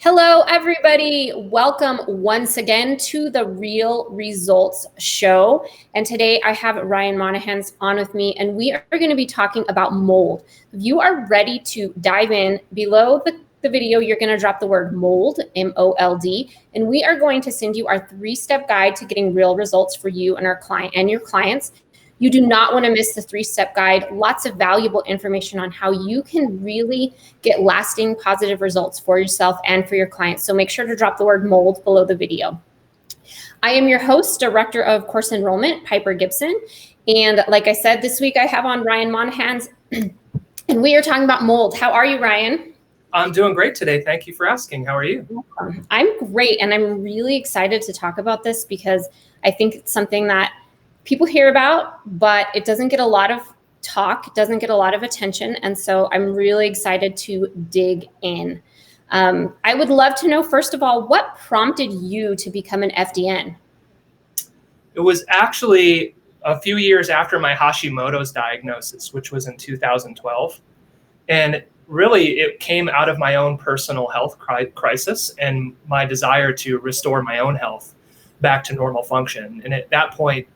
Hello, everybody. Welcome once again to the Real Results Show. And today I have Ryan Monahan on with me, and we are going to be talking about mold. If you are ready to dive in, below the video, you're going to drop the word mold, M-O-L-D, and we are going to send you our 3-step guide to getting real results for you and your clients. You do not want to miss the 3-step guide. Lots of valuable information on how you can really get lasting positive results for yourself and for your clients. So make sure to drop the word mold below the video. I am your host, Director of Course Enrollment, Piper Gibson. And like I said, this week I have on Ryan Monahan, and we are talking about mold. How are you, Ryan? I'm doing great today. Thank you for asking. How are you? I'm great. And I'm really excited to talk about this because I think it's something that people hear about, but it doesn't get a lot of talk, it doesn't get a lot of attention. And so I'm really excited to dig in. I would love to know, first of all, what prompted you to become an FDN? It was actually a few years after my Hashimoto's diagnosis, which was in 2012. And really, it came out of my own personal health crisis and my desire to restore my own health back to normal function. And at that point,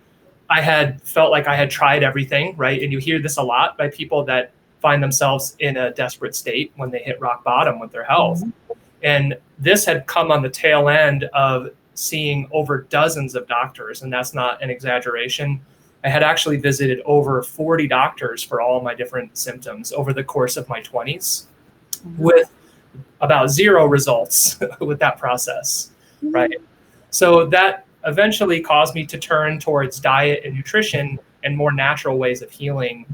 I had felt like I had tried everything, right? And you hear this a lot by people that find themselves in a desperate state when they hit rock bottom with their health. Mm-hmm. And this had come on the tail end of seeing over dozens of doctors, and that's not an exaggeration. I had actually visited over 40 doctors for all my different symptoms over the course of my 20s, with about 0 results with that process, right? So that eventually caused me to turn towards diet and nutrition and more natural ways of healing.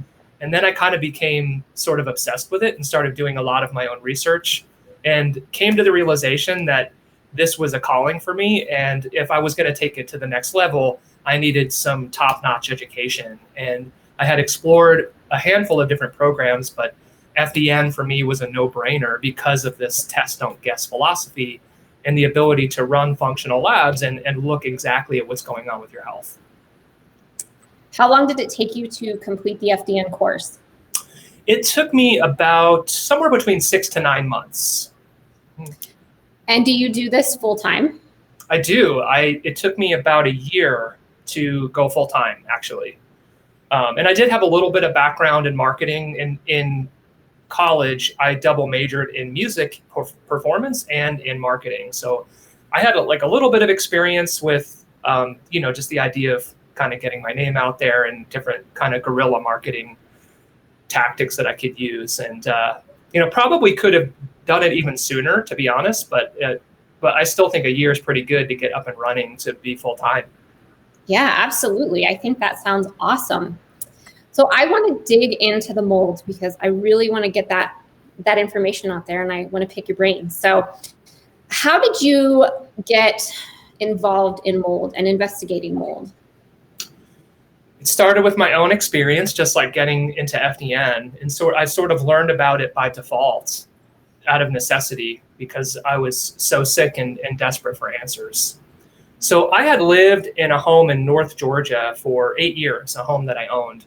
And then I kind of became sort of obsessed with it and started doing a lot of my own research and came to the realization that this was a calling for me. And if I was going to take it to the next level, I needed some top-notch education. And I had explored a handful of different programs, but FDN for me was a no-brainer because of this test, don't guess philosophy and the ability to run functional labs and look exactly at what's going on with your health. How long did it take you to complete the FDN course? It took me about somewhere between 6 to 9 months. And do you do this full time? I do. It took me about a year to go full time, actually. And I did have a little bit of background in marketing. In college, I double majored in music performance and in marketing. So I had a little bit of experience with, just the idea of kind of getting my name out there and different kind of guerrilla marketing tactics that I could use. And, probably could have done it even sooner, to be honest, but I still think a year is pretty good to get up and running to be full time. Yeah, absolutely. I think that sounds awesome. So I want to dig into the mold because I really want to get that information out there, and I want to pick your brain. So how did you get involved in mold and investigating mold? It started with my own experience, just like getting into FDN. And so I sort of learned about it by default out of necessity because I was so sick and desperate for answers. So I had lived in a home in North Georgia for 8 years, a home that I owned.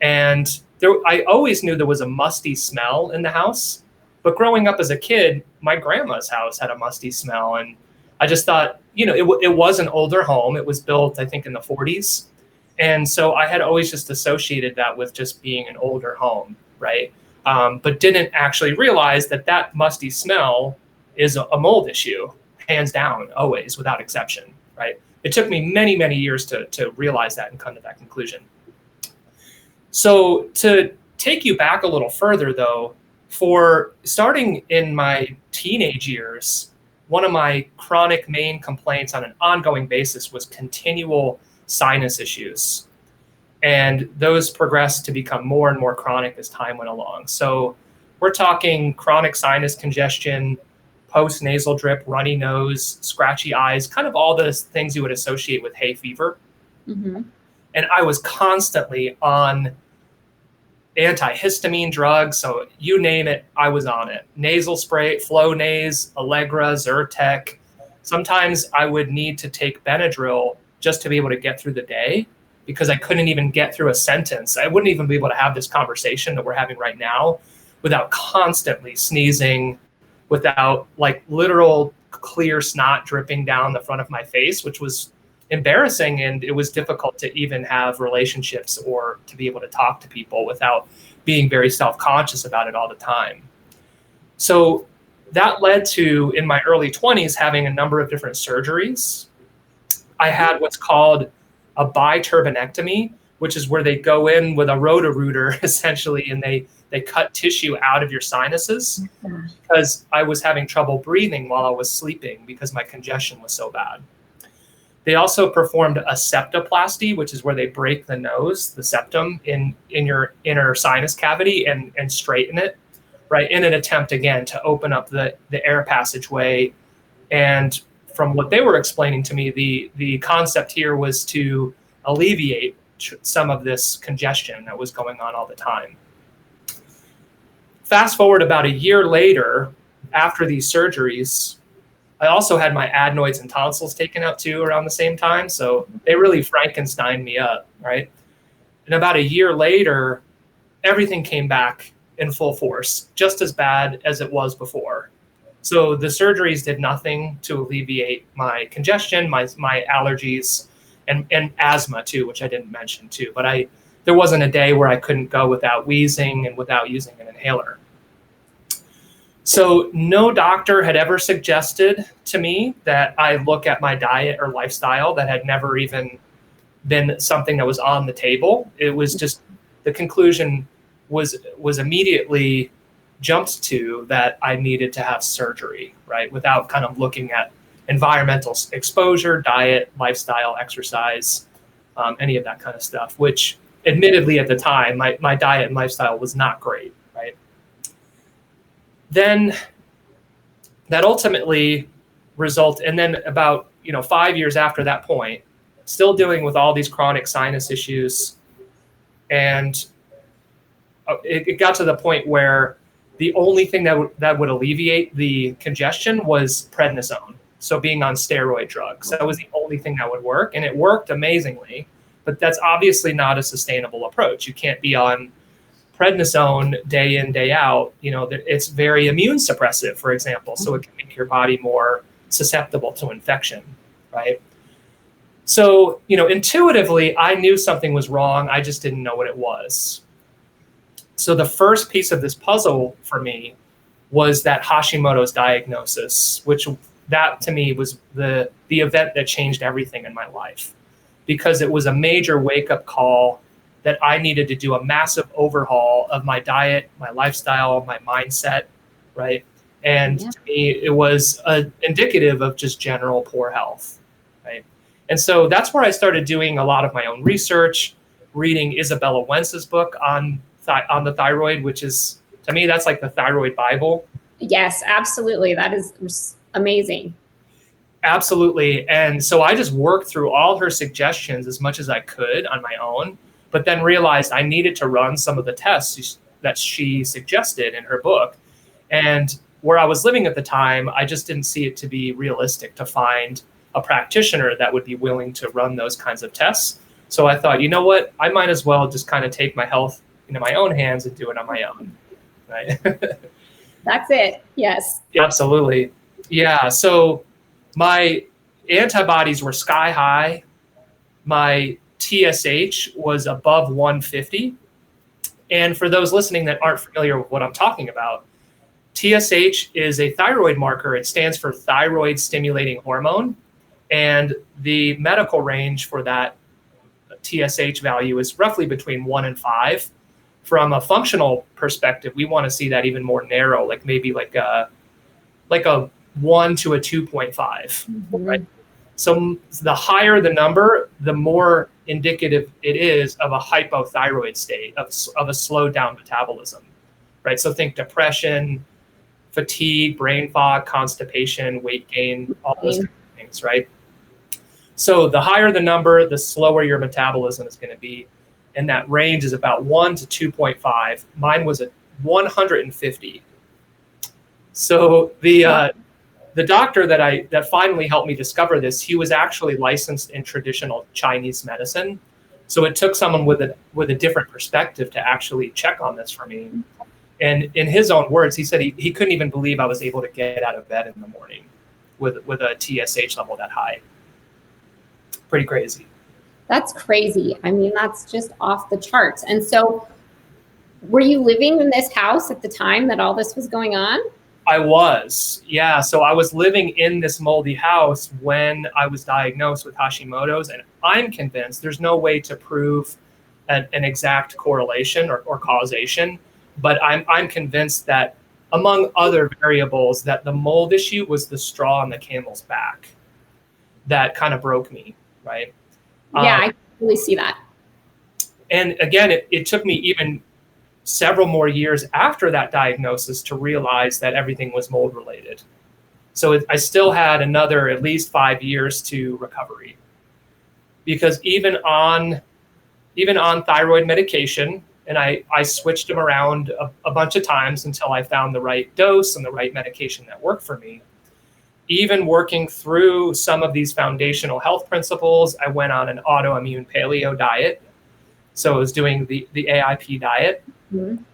And I always knew there was a musty smell in the house. But growing up as a kid, my grandma's house had a musty smell. And I just thought, it was an older home. It was built, I think, in the 40s. And so I had always just associated that with just being an older home, right? But didn't actually realize that musty smell is a mold issue, hands down, always, without exception, right? It took me many, many years to realize that and come to that conclusion. So to take you back a little further, though, for starting in my teenage years, one of my chronic main complaints on an ongoing basis was continual sinus issues. And those progressed to become more and more chronic as time went along. So we're talking chronic sinus congestion, post-nasal drip, runny nose, scratchy eyes, kind of all those things you would associate with hay fever. Mm-hmm. And I was constantly on antihistamine drugs. So you name it, I was on it. Nasal spray, Flonase, Allegra, Zyrtec. Sometimes I would need to take Benadryl just to be able to get through the day because I couldn't even get through a sentence. I wouldn't even be able to have this conversation that we're having right now without constantly sneezing without like literal clear snot dripping down the front of my face, which was embarrassing. And it was difficult to even have relationships or to be able to talk to people without being very self-conscious about it all the time. So that led to, in my early 20s, having a number of different surgeries. I had what's called a biturbinectomy, which is where they go in with a roto-rooter essentially, and they cut tissue out of your sinuses because I was having trouble breathing while I was sleeping because my congestion was so bad. They also performed a septoplasty, which is where they break the nose, the septum in your inner sinus cavity and straighten it, right, in an attempt, again, to open up the air passageway. And from what they were explaining to me, the concept here was to alleviate some of this congestion that was going on all the time. Fast forward about a year later, after these surgeries, I also had my adenoids and tonsils taken out too around the same time. So they really Frankensteined me up, right? And about a year later, everything came back in full force, just as bad as it was before. So the surgeries did nothing to alleviate my congestion, my allergies, and asthma too, which I didn't mention too. But there wasn't a day where I couldn't go without wheezing and without using an inhaler. So no doctor had ever suggested to me that I look at my diet or lifestyle. That had never even been something that was on the table. It was just, the conclusion was immediately jumped to that I needed to have surgery, right? Without kind of looking at environmental exposure, diet, lifestyle, exercise, any of that kind of stuff, which admittedly at the time, my diet and lifestyle was not great, right? Then that ultimately resulted, and then about 5 years after that point, still dealing with all these chronic sinus issues, and it got to the point where the only thing that would alleviate the congestion was prednisone. So being on steroid drugs, that was the only thing that would work, and it worked amazingly. But that's obviously not a sustainable approach. You can't be on prednisone day in, day out. It's very immune suppressive, for example, so it can make your body more susceptible to infection, right? So, intuitively, I knew something was wrong. I just didn't know what it was. So the first piece of this puzzle for me was that Hashimoto's diagnosis, which that to me was the event that changed everything in my life, because it was a major wake-up call that I needed to do a massive overhaul of my diet, my lifestyle, my mindset, right? And to me, it was indicative of just general poor health, right? And so that's where I started doing a lot of my own research, reading Isabella Wentz's book on the thyroid, which is, to me, that's like the thyroid Bible. Yes, absolutely. That is amazing. Absolutely. And so I just worked through all her suggestions as much as I could on my own, but then realized I needed to run some of the tests that she suggested in her book. And where I was living at the time, I just didn't see it to be realistic to find a practitioner that would be willing to run those kinds of tests. So I thought, you know what, I might as well just kind of take my health into my own hands and do it on my own, right? That's it. Yes. Absolutely. Yeah. So my antibodies were sky high. My TSH was above 150. And for those listening that aren't familiar with what I'm talking about, TSH is a thyroid marker. It stands for thyroid stimulating hormone. And the medical range for that TSH value is roughly between 1 and 5. From a functional perspective, we want to see that even more narrow, like maybe like a 1 to a 2.5, right? So the higher the number, the more indicative it is of a hypothyroid state, of a slowed down metabolism, right? So think depression, fatigue, brain fog, constipation, weight gain, all those kind of things, right? So the higher the number, the slower your metabolism is going to be. And that range is about 1 to 2.5. Mine was at 150. So the doctor that finally helped me discover this, he was actually licensed in traditional Chinese medicine. So it took someone with a different perspective to actually check on this for me. And in his own words, he said he couldn't even believe I was able to get out of bed in the morning with a TSH level that high. Pretty crazy. That's crazy. I mean, that's just off the charts. And so were you living in this house at the time that all this was going on? I was, yeah. So I was living in this moldy house when I was diagnosed with Hashimoto's, and I'm convinced there's no way to prove an exact correlation or causation, but I'm convinced that among other variables that the mold issue was the straw on the camel's back that kind of broke me, right? Yeah, I really see that. And again, it took me even several more years after that diagnosis to realize that everything was mold related. So I still had another at least 5 years to recovery, because even on thyroid medication, and I switched them around a bunch of times until I found the right dose and the right medication that worked for me. Even working through some of these foundational health principles, I went on an autoimmune paleo diet. So I was doing the AIP diet,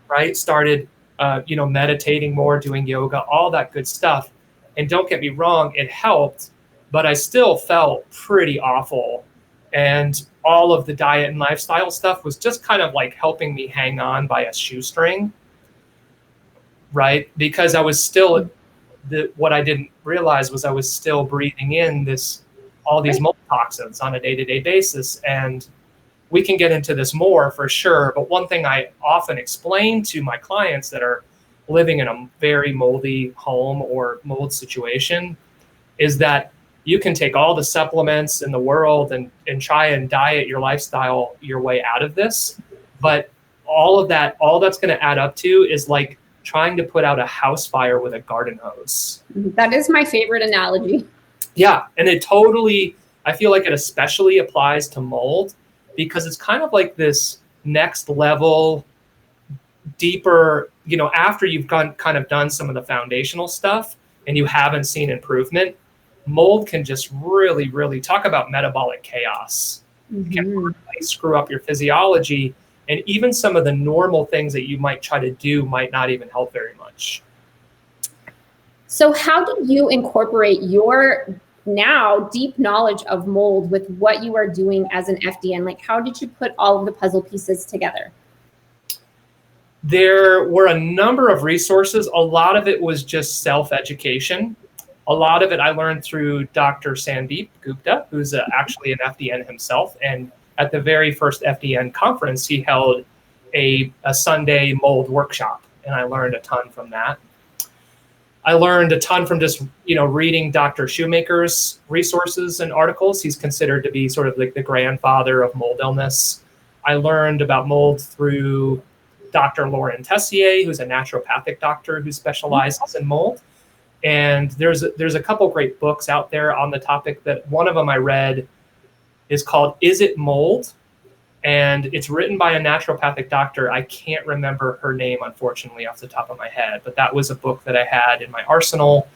right? Started, meditating more, doing yoga, all that good stuff. And don't get me wrong, it helped, but I still felt pretty awful. And all of the diet and lifestyle stuff was just kind of like helping me hang on by a shoestring, right? Because I was still, what I didn't realize was I was still breathing in all these mold toxins on a day-to-day basis. And we can get into this more for sure. But one thing I often explain to my clients that are living in a very moldy home or mold situation is that you can take all the supplements in the world and try and diet your lifestyle your way out of this. But all that's going to add up to is like trying to put out a house fire with a garden hose. That is my favorite analogy. Yeah. And I feel like it especially applies to mold, because it's kind of like this next level, deeper, after you've kind of done some of the foundational stuff and you haven't seen improvement, mold can just really, really talk about metabolic chaos. It can really screw up your physiology, and even some of the normal things that you might try to do might not even help very much. So how do you incorporate your now deep knowledge of mold with what you are doing as an FDN? Like, how did you put all of the puzzle pieces together? There were a number of resources. A lot of it was just self-education. A lot of it I learned through Dr. Sandeep Gupta, who's actually an FDN himself. And at the very first FDN conference, he held a Sunday mold workshop, and I learned a ton from that. I learned a ton from just, reading Dr. Shoemaker's resources and articles. He's considered to be sort of like the grandfather of mold illness. I learned about mold through Dr. Lauren Tessier, who's a naturopathic doctor who specializes in mold. And there's a couple great books out there on the topic. That one of them I read is called Is It Mold? And it's written by a naturopathic doctor. I can't remember her name, unfortunately, off the top of my head, but that was a book that I had in my arsenal.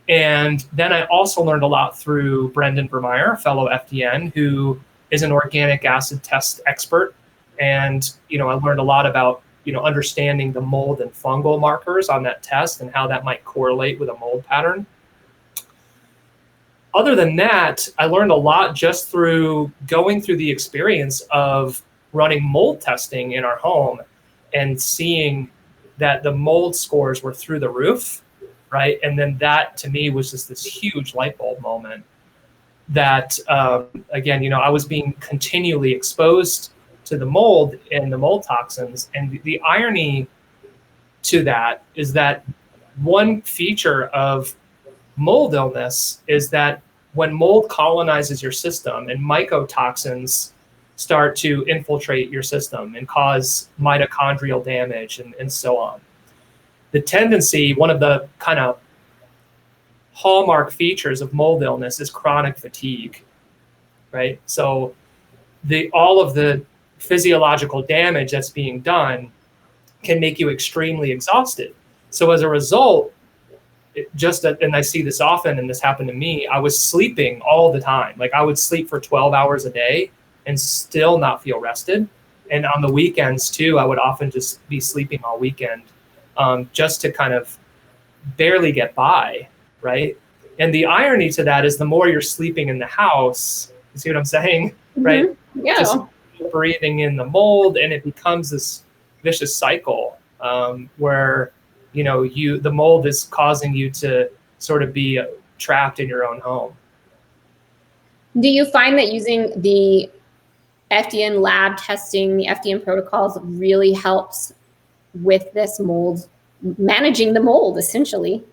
And then I also learned a lot through Brendan Vermeyer, a fellow FDN, who is an organic acid test expert. And, I learned a lot about, understanding the mold and fungal markers on that test and how that might correlate with a mold pattern. Other than that, I learned a lot just through going through the experience of running mold testing in our home and seeing that the mold scores were through the roof, right? And then that to me was just this huge light bulb moment that, again, I was being continually exposed to the mold and the mold toxins. And the irony to that is that one feature of mold illness is that when mold colonizes your system and mycotoxins start to infiltrate your system and cause mitochondrial damage and so on, the tendency, one of the kind of hallmark features of mold illness is chronic fatigue, right? So all of the physiological damage that's being done can make you extremely exhausted. So as a result, and I see this often, and this happened to me, I was sleeping all the time. Like I would sleep for 12 hours a day and still not feel rested. And on the weekends too, I would often just be sleeping all weekend just to kind of barely get by, right? And the irony to that is the more you're sleeping in the house, you see what I'm saying, right? Yeah. Just breathing in the mold, and it becomes this vicious cycle where, you know, the mold is causing you to sort of be trapped in your own home. Do you find that using the FDN lab testing, the FDN protocols really helps with this mold, managing the mold essentially?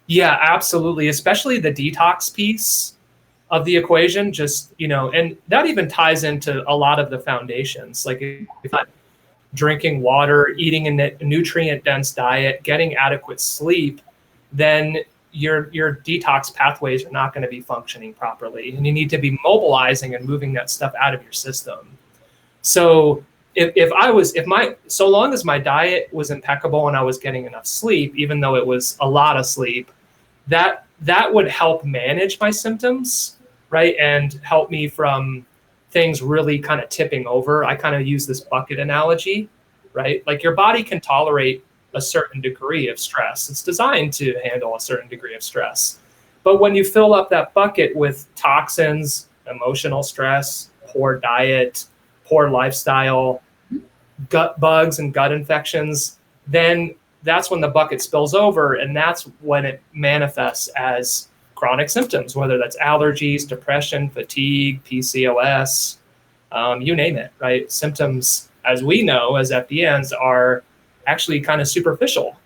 Yeah, absolutely. Especially the detox piece of the equation, just, you know, and that even ties into a lot of the foundations. Like if I'm drinking water, eating a nutrient dense diet, getting adequate sleep, then your detox pathways are not going to be functioning properly. And you need to be mobilizing and moving that stuff out of your system. So so long as my diet was impeccable and I was getting enough sleep, even though it was a lot of sleep, that would help manage my symptoms, right? And help me from things really kind of tipping over. I kind of use this bucket analogy, right? Like your body can tolerate a certain degree of stress. It's designed to handle a certain degree of stress. But when you fill up that bucket with toxins, emotional stress, poor diet, poor lifestyle, gut bugs and gut infections, then that's when the bucket spills over, and that's when it manifests as chronic symptoms, whether that's allergies, depression, fatigue, PCOS, you name it, right? Symptoms, as we know, as FDNs, are actually kind of superficial.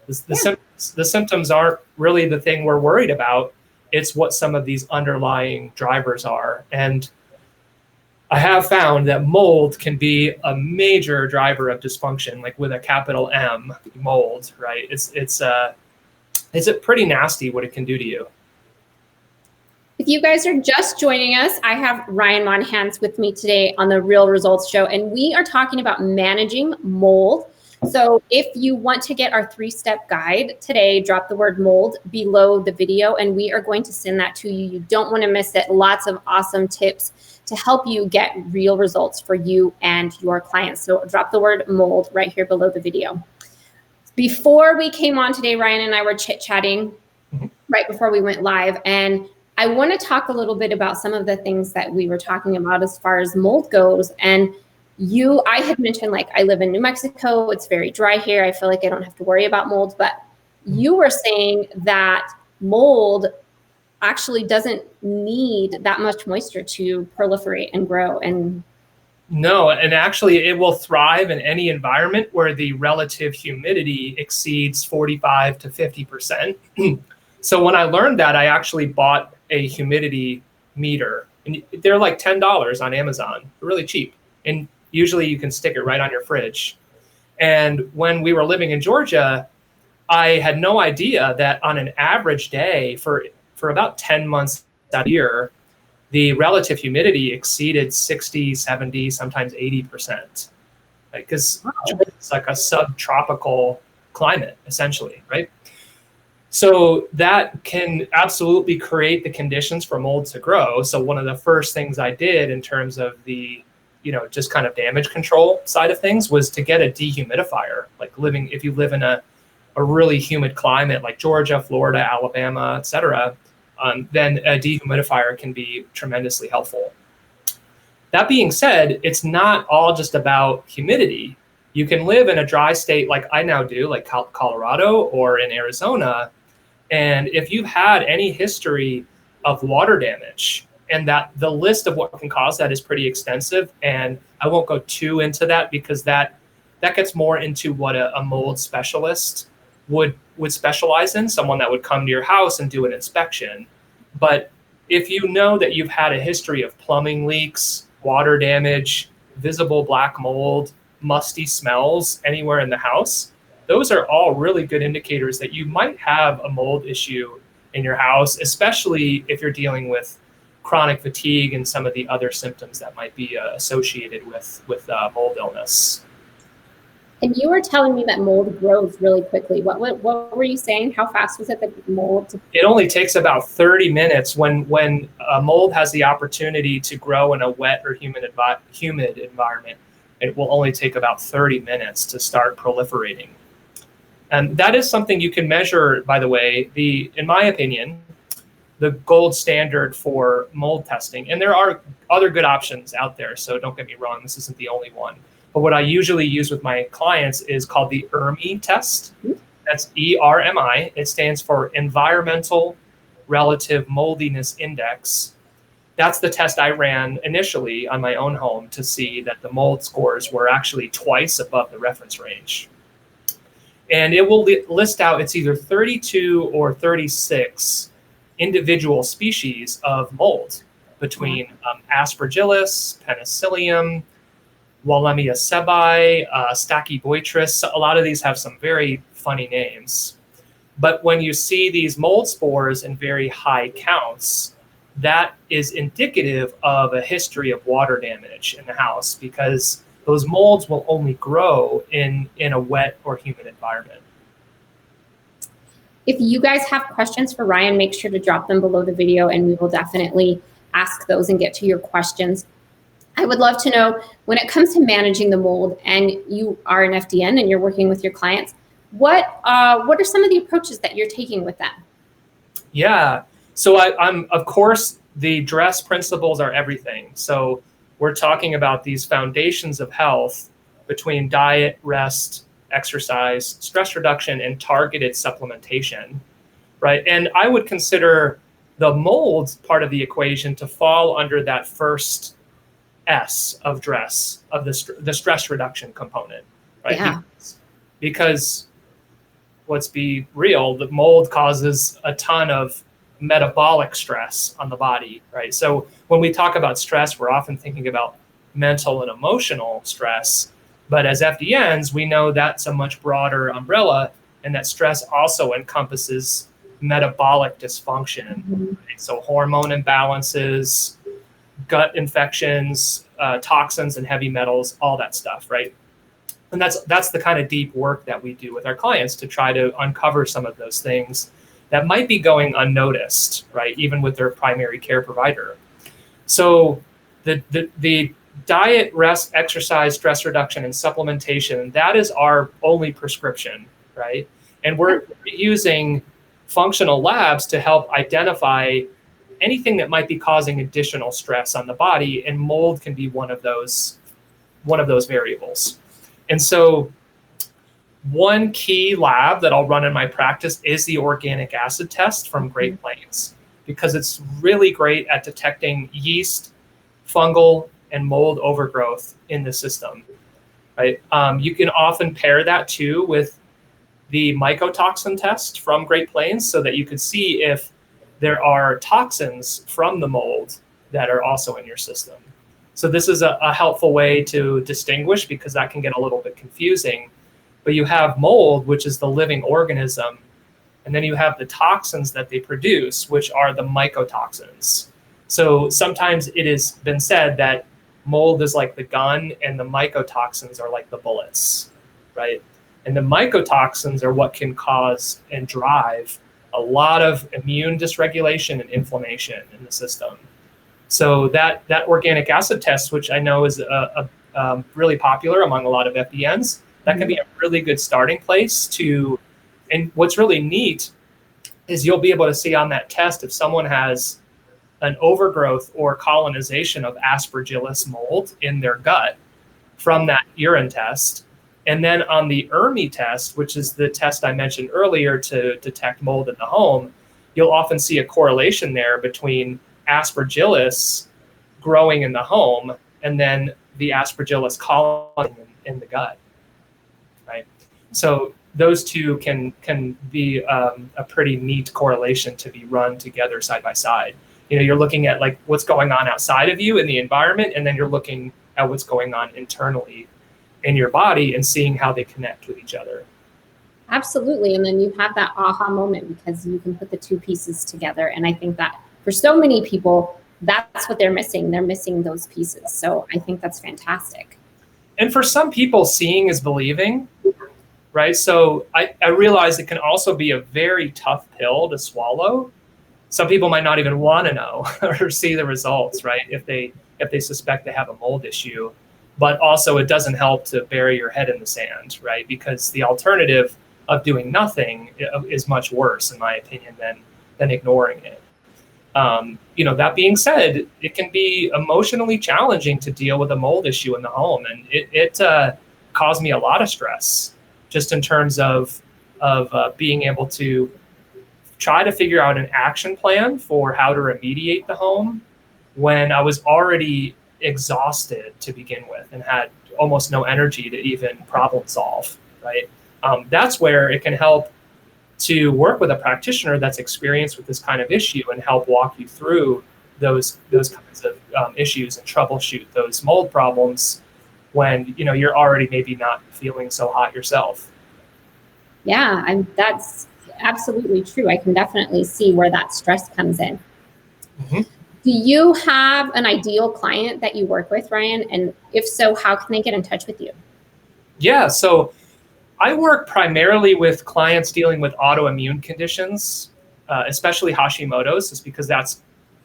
The symptoms aren't really the thing we're worried about. It's what some of these underlying drivers are. And I have found that mold can be a major driver of dysfunction, like with a capital M, mold, right? It's pretty nasty what it can do to you. If you guys are just joining us, I have Ryan Monahan with me today on the Real Results Show, and we are talking about managing mold. So if you want to get our 3-step guide today, drop the word mold below the video, and we are going to send that to you. You don't want to miss it. Lots of awesome tips to help you get real results for you and your clients. So drop the word mold right here below the video. Before we came on today, Ryan and I were chit-chatting right before we went live, and I want to talk a little bit about some of the things that we were talking about as far as mold goes. And I had mentioned, like, I live in New Mexico. It's very dry here. I feel like I don't have to worry about mold. But you were saying that mold actually doesn't need that much moisture to proliferate and grow. And no, and actually it will thrive in any environment where the relative humidity exceeds 45 to 50%. So when I learned that, I actually bought a humidity meter, and they're like $10 on Amazon. They're really cheap. And usually you can stick it right on your fridge. And when we were living in Georgia, I had no idea that on an average day for about 10 months that year, the relative humidity exceeded 60, 70, sometimes 80%. Because it's like a subtropical climate, essentially, right? So that can absolutely create the conditions for mold to grow. So one of the first things I did in terms of the, just kind of damage control side of things was to get a dehumidifier. Like if you live in a really humid climate like Georgia, Florida, Alabama, et cetera, then a dehumidifier can be tremendously helpful. That being said, it's not all just about humidity. You can live in a dry state like I now do, like Colorado or in Arizona. And if you've had any history of water damage, and that the list of what can cause that is pretty extensive, and I won't go too into that because that gets more into what a mold specialist would specialize in, someone that would come to your house and do an inspection. But if you know that you've had a history of plumbing leaks, water damage, visible black mold, musty smells anywhere in the house, those are all really good indicators that you might have a mold issue in your house, especially if you're dealing with chronic fatigue and some of the other symptoms that might be associated with mold illness. And you were telling me that mold grows really quickly. What were you saying? How fast was it that mold? It only takes about 30 minutes when a mold has the opportunity to grow in a wet or humid environment. It will only take about 30 minutes to start proliferating. And that is something you can measure, by the way. In my opinion, the gold standard for mold testing, and there are other good options out there, so don't get me wrong, this isn't the only one. But what I usually use with my clients is called the ERMI test. That's ERMI. It stands for Environmental Relative Moldiness Index. That's the test I ran initially on my own home to see that the mold scores were actually twice above the reference range. And it will list out, it's either 32 or 36 individual species of mold between Aspergillus, Penicillium, Wallemia sebae, Stachyboitris. A lot of these have some very funny names. But when you see these mold spores in very high counts, that is indicative of a history of water damage in the house, because those molds will only grow in a wet or humid environment. If you guys have questions for Ryan, make sure to drop them below the video and we will definitely ask those and get to your questions. I would love to know, when it comes to managing the mold and you are an FDN and you're working with your clients, what are some of the approaches that you're taking with them? Yeah, so I'm of course, the DRESS principles are everything. So we're talking about these foundations of health between diet, rest, exercise, stress reduction, and targeted supplementation, right? And I would consider the mold part of the equation to fall under that first S of DRESS, of the stress reduction component, right? Yeah. Because let's be real, the mold causes a ton of metabolic stress on the body, right? So when we talk about stress, we're often thinking about mental and emotional stress. But as FDNs, we know that's a much broader umbrella, and that stress also encompasses metabolic dysfunction. Right? So hormone imbalances, gut infections, toxins and heavy metals, all that stuff, right? And that's the kind of deep work that we do with our clients to try to uncover some of those things that might be going unnoticed, right? Even with their primary care provider. So the diet, rest, exercise, stress reduction, and supplementation, that is our only prescription, right? And we're using functional labs to help identify anything that might be causing additional stress on the body, and mold can be one of those variables. And so one key lab that I'll run in my practice is the organic acid test from Great Plains, because it's really great at detecting yeast, fungal, and mold overgrowth in the system, right? You can often pair that too with the mycotoxin test from Great Plains, so that you can see if there are toxins from the mold that are also in your system. So this is a helpful way to distinguish, because that can get a little bit confusing. But you have mold, which is the living organism, and then you have the toxins that they produce, which are the mycotoxins. So sometimes it has been said that mold is like the gun and the mycotoxins are like the bullets, right? And the mycotoxins are what can cause and drive a lot of immune dysregulation and inflammation in the system. So that organic acid test, which I know is really popular among a lot of FDNs, that can be a really good starting place to, and what's really neat is you'll be able to see on that test if someone has an overgrowth or colonization of Aspergillus mold in their gut from that urine test. And then on the ERMI test, which is the test I mentioned earlier to detect mold in the home, you'll often see a correlation there between Aspergillus growing in the home and then the Aspergillus colony in the gut, right? So those two can be a pretty neat correlation to be run together side by side. You know, you're looking at like what's going on outside of you in the environment, and then you're looking at what's going on internally in your body and seeing how they connect with each other. Absolutely. And then you have that aha moment, because you can put the two pieces together. And I think that for so many people, that's what they're missing. They're missing those pieces. So I think that's fantastic. And for some people, seeing is believing, right? So I realize it can also be a very tough pill to swallow. Some people might not even want to know or see the results, right? If they suspect they have a mold issue. But also it doesn't help to bury your head in the sand, right? Because the alternative of doing nothing is much worse, in my opinion, than ignoring it. That being said, it can be emotionally challenging to deal with a mold issue in the home, and it caused me a lot of stress, just in terms of being able to try to figure out an action plan for how to remediate the home when I was already exhausted to begin with and had almost no energy to even problem solve, right? That's where it can help to work with a practitioner that's experienced with this kind of issue and help walk you through those kinds of issues and troubleshoot those mold problems when you're already maybe not feeling so hot yourself. Yeah, that's absolutely true. I can definitely see where that stress comes in. Mm-hmm. Do you have an ideal client that you work with, Ryan? And if so, how can they get in touch with you? Yeah, so I work primarily with clients dealing with autoimmune conditions, especially Hashimotos, just because that's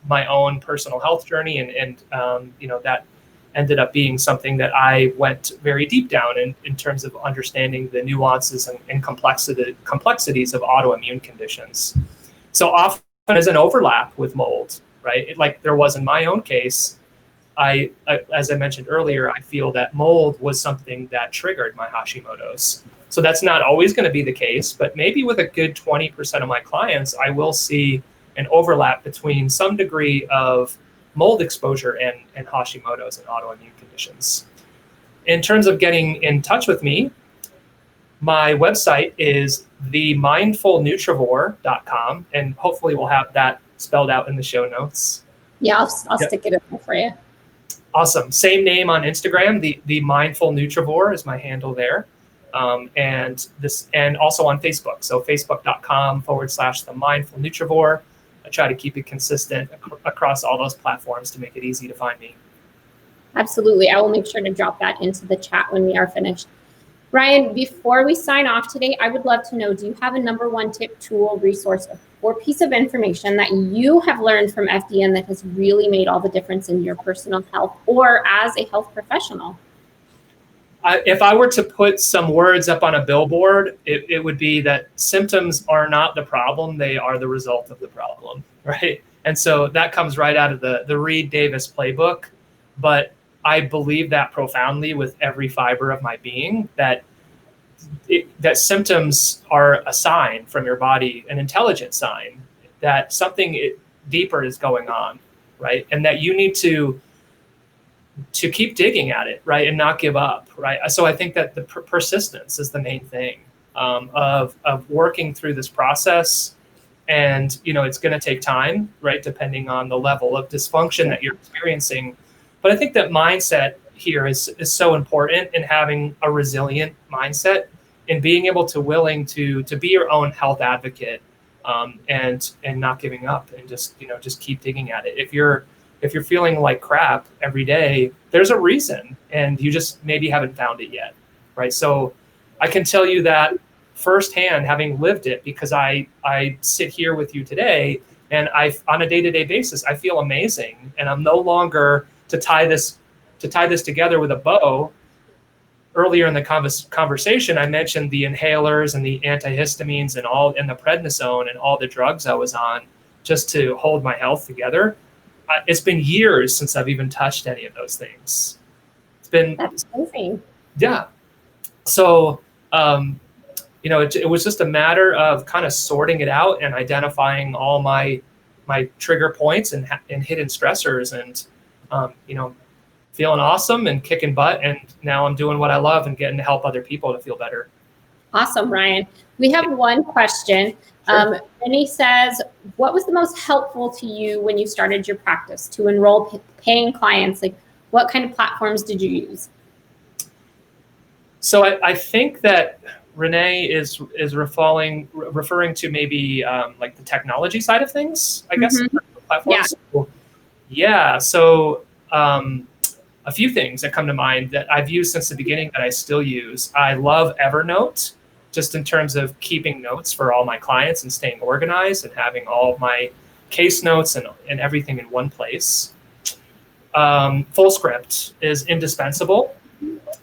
my own personal health journey, and that ended up being something that I went very deep down in terms of understanding the nuances and complexities of autoimmune conditions. So often there's an overlap with mold, right? Like there was in my own case. I, as I mentioned earlier, I feel that mold was something that triggered my Hashimotos. So that's not always going to be the case, but maybe with a good 20% of my clients, I will see an overlap between some degree of mold exposure and Hashimotos and autoimmune conditions. In terms of getting in touch with me, my website is themindfulnutrivore.com, and hopefully we'll have that spelled out in the show notes. Yeah, I'll stick it in there for you. Awesome. Same name on Instagram. The Mindful Nutrivore is my handle there. And also on Facebook. So facebook.com/the Mindful Nutrivore. I try to keep it consistent across all those platforms to make it easy to find me. Absolutely. I will make sure to drop that into the chat when we are finished. Ryan, before we sign off today, I would love to know, do you have a number one tip, tool, resource, or piece of information that you have learned from FDN that has really made all the difference in your personal health or as a health professional? If I were to put some words up on a billboard, it would be that symptoms are not the problem, they are the result of the problem, right? And so that comes right out of the Reed Davis playbook. But I believe that profoundly with every fiber of my being, that symptoms are a sign from your body, an intelligent sign that something deeper is going on, right? And that you need to keep digging at it, right? And not give up, right? So I think that the persistence is the main thing of working through this process. And, it's going to take time, right? Depending on the level of dysfunction that you're experiencing. But I think that mindset here is so important, in having a resilient mindset and being able to be your own health advocate, and not giving up, and just keep digging at it. If you're feeling like crap every day, there's a reason, and you just maybe haven't found it yet, right? So I can tell you that firsthand, having lived it, because I sit here with you today, and on a day-to-day basis, I feel amazing, and I'm no longer to tie this together with a bow. Earlier in the conversation, I mentioned the inhalers and the antihistamines and the prednisone and all the drugs I was on just to hold my health together. It's been years since I've even touched any of those things. That's amazing. Yeah. So, it was just a matter of kind of sorting it out and identifying all my trigger points and hidden stressors, and feeling awesome and kicking butt. And now I'm doing what I love and getting to help other people to feel better. Awesome, Ryan. We have one question. Sure. Rennie says, what was the most helpful to you when you started your practice to enroll paying clients? Like, what kind of platforms did you use? So I think that Renee is referring to maybe like the technology side of things, I guess. Platforms. Yeah. So a few things that come to mind that I've used since the beginning that I still use. I love Evernote, just in terms of keeping notes for all my clients and staying organized and having all of my case notes and everything in one place. FullScript is indispensable,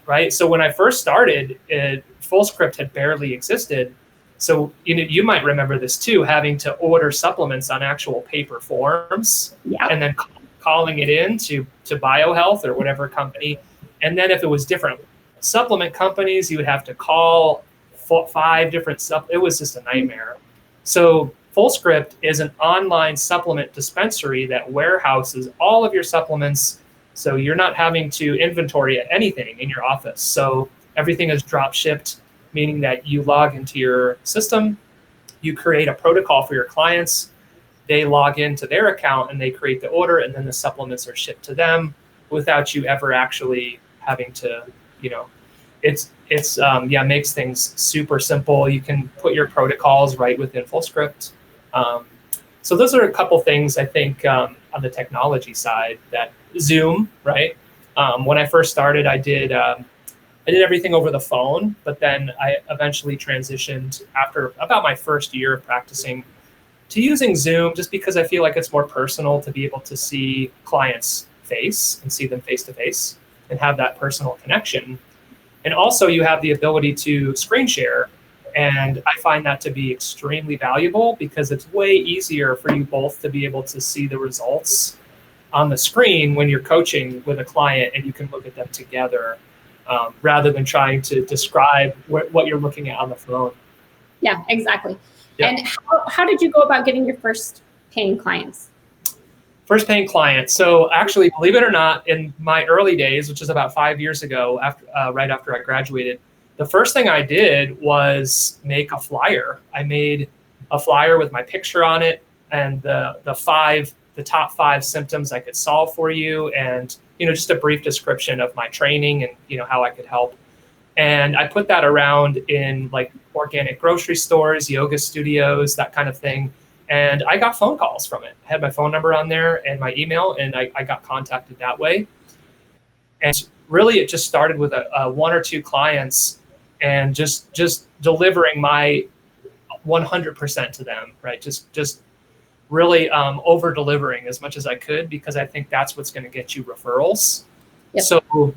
right? So when I first started, FullScript had barely existed, So you might remember this too, having to order supplements on actual paper forms, and then calling it in to BioHealth or whatever company. And then if it was different supplement companies, you would have to call 5 different it was just a nightmare. So FullScript is an online supplement dispensary that warehouses all of your supplements. So you're not having to inventory anything in your office. So everything is drop shipped, meaning that you log into your system, you create a protocol for your clients, they log into their account and they create the order, and then the supplements are shipped to them without you ever actually having to, it's makes things super simple. You can put your protocols right within FullScript. So those are a couple things I think on the technology side. That Zoom, right? When I first started, I did everything over the phone, but then I eventually transitioned after about my first year of practicing to using Zoom, just because I feel like it's more personal to be able to see clients' face and see them face to face and have that personal connection. And also you have the ability to screen share. And I find that to be extremely valuable because it's way easier for you both to be able to see the results on the screen when you're coaching with a client, and you can look at them together rather than trying to describe what you're looking at on the phone. Yeah, exactly. Yep. And how did you go about getting your first paying clients? First paying client. So actually, believe it or not, in my early days, which is about 5 years ago, right after I graduated, the first thing I did was make a flyer. I made a flyer with my picture on it and the top 5 symptoms I could solve for you, and just a brief description of my training and how I could help. And I put that around in like organic grocery stores, yoga studios, that kind of thing. And I got phone calls from it. I had my phone number on there and my email, and I got contacted that way. And really, it just started with a 1 or 2 clients, and just delivering my 100% to them, right? Just really over delivering as much as I could, because I think that's what's going to get you referrals. Yep. So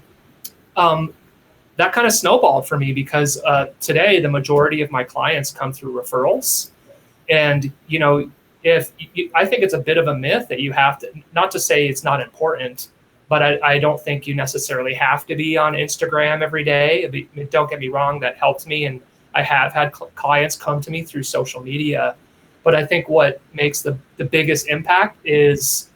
that kind of snowballed for me, because today the majority of my clients come through referrals. And, I think it's a bit of a myth that you have to, not to say it's not important, but I don't think you necessarily have to be on Instagram every day. Don't get me wrong, that helped me. And I have had clients come to me through social media. But I think what makes the biggest impact is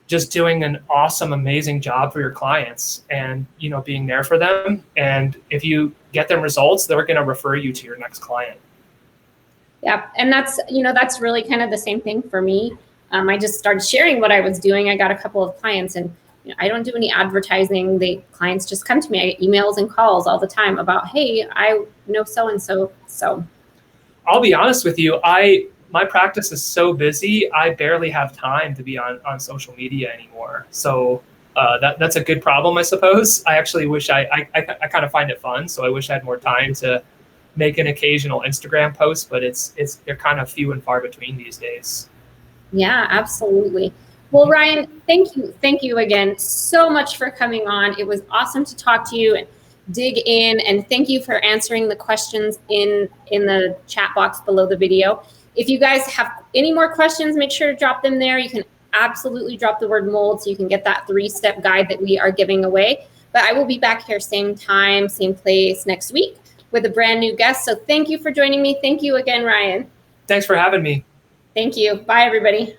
just doing an awesome, amazing job for your clients and, being there for them. And if you get them results, they're going to refer you to your next client. Yeah. And that's really kind of the same thing for me. I just started sharing what I was doing. I got a couple of clients, and I don't do any advertising. Clients just come to me. I get emails and calls all the time about, hey, I know so-and-so. So I'll be honest with you. My practice is so busy, I barely have time to be on social media anymore. So that's a good problem, I suppose. I actually wish I kind of find it fun. So I wish I had more time to make an occasional Instagram post, but they're kind of few and far between these days. Yeah, absolutely. Well, Ryan, thank you again so much for coming on. It was awesome to talk to you and dig in, and thank you for answering the questions in the chat box below the video. If you guys have any more questions, make sure to drop them there. You can absolutely drop the word mold so you can get that 3-step guide that we are giving away. But I will be back here same time, same place next week with a brand new guest. So thank you for joining me. Thank you again, Ryan. Thanks for having me. Thank you. Bye, everybody.